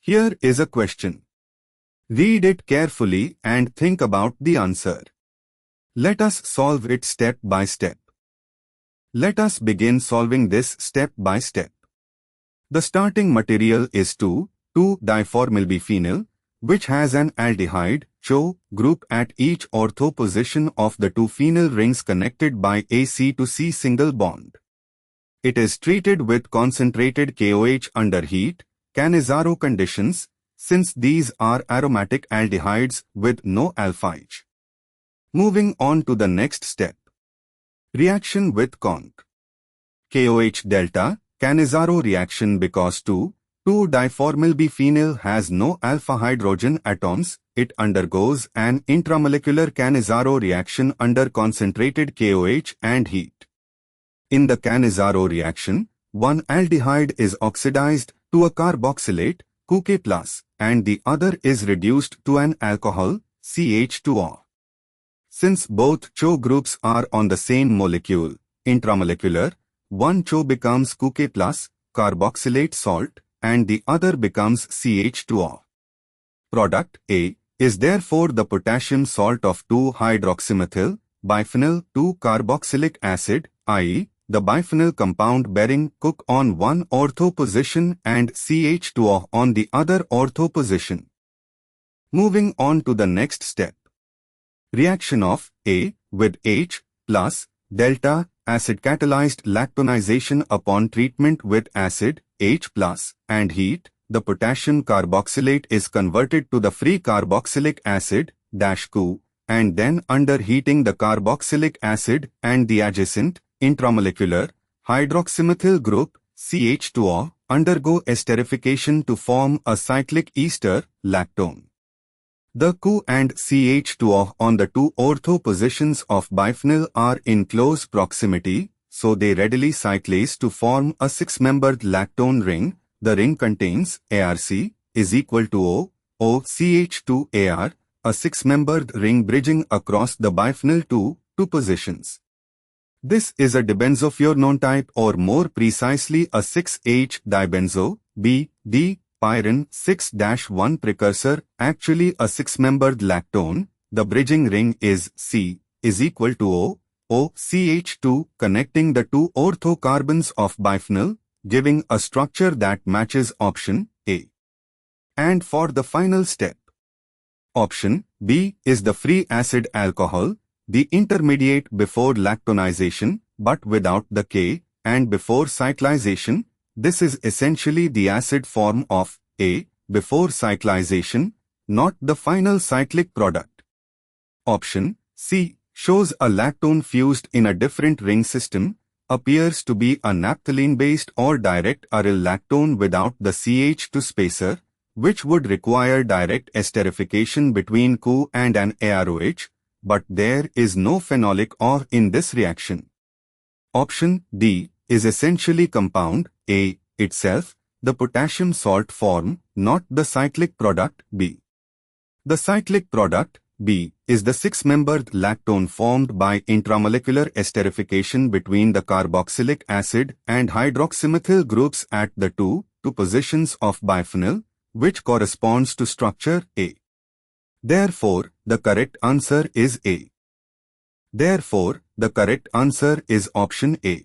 Here is a question. Read it carefully and think about the answer. Let us solve it step by step. Let us begin solving this step by step. The starting material is 2,2-diformylbiphenyl, which has an aldehyde, ChO, group at each ortho position of the two phenyl rings connected by a C to C single bond. It is treated with concentrated KOH under heat, Cannizzaro conditions, since these are aromatic aldehydes with no alpha-H. Moving on to the next step. Reaction with conc. KOH delta, Cannizzaro reaction because 2,2-diformylbiphenyl has no alpha hydrogen atoms, it undergoes an intramolecular Cannizzaro reaction under concentrated KOH and heat. In the Cannizzaro reaction, one aldehyde is oxidized to a carboxylate, CoK+, and the other is reduced to an alcohol, CH2O. Since both ChO groups are on the same molecule, intramolecular, one ChO becomes CoK+, carboxylate salt, and the other becomes CH2O. Product A is therefore the potassium salt of 2-hydroxymethyl biphenyl 2-carboxylic acid, i.e., the biphenyl compound bearing CoK on one ortho position and CH2O on the other ortho position. Moving on to the next step. Reaction of A with H plus delta acid catalyzed lactonization upon treatment with acid H plus and heat, the potassium carboxylate is converted to the free carboxylic acid -CoO, and then under heating the carboxylic acid and the adjacent intramolecular hydroxymethyl group CH2O undergo esterification to form a cyclic ester lactone. The CoO and CH2O on the two ortho positions of biphenyl are in close proximity, so they readily cyclase to form a six-membered lactone ring. The ring contains ARC is equal to OCH2AR, a six-membered ring bridging across the biphenyl two positions. This is a dibenzophenone type, or more precisely a 6H-dibenzo, B-D-pyrin 6-1 precursor, actually a six-membered lactone. The bridging ring is C is equal to OCH2 connecting the two ortho carbons of biphenyl, giving a structure that matches option A. And for the final step, option B is the free acid alcohol, the intermediate before lactonization but without the K, and before cyclization. This is essentially the acid form of A before cyclization, not the final cyclic product. Option C shows a lactone fused in a different ring system, appears to be a naphthalene-based or direct aryl lactone without the CH2 spacer, which would require direct esterification between CoO and an AROH, but there is no phenolic OR in this reaction. Option D is essentially compound A itself, the potassium salt form, not the cyclic product B. The cyclic product B is the six-membered lactone formed by intramolecular esterification between the carboxylic acid and hydroxymethyl groups at the two positions of biphenyl, which corresponds to structure A. Therefore, the correct answer is A. Therefore, the correct answer is option A.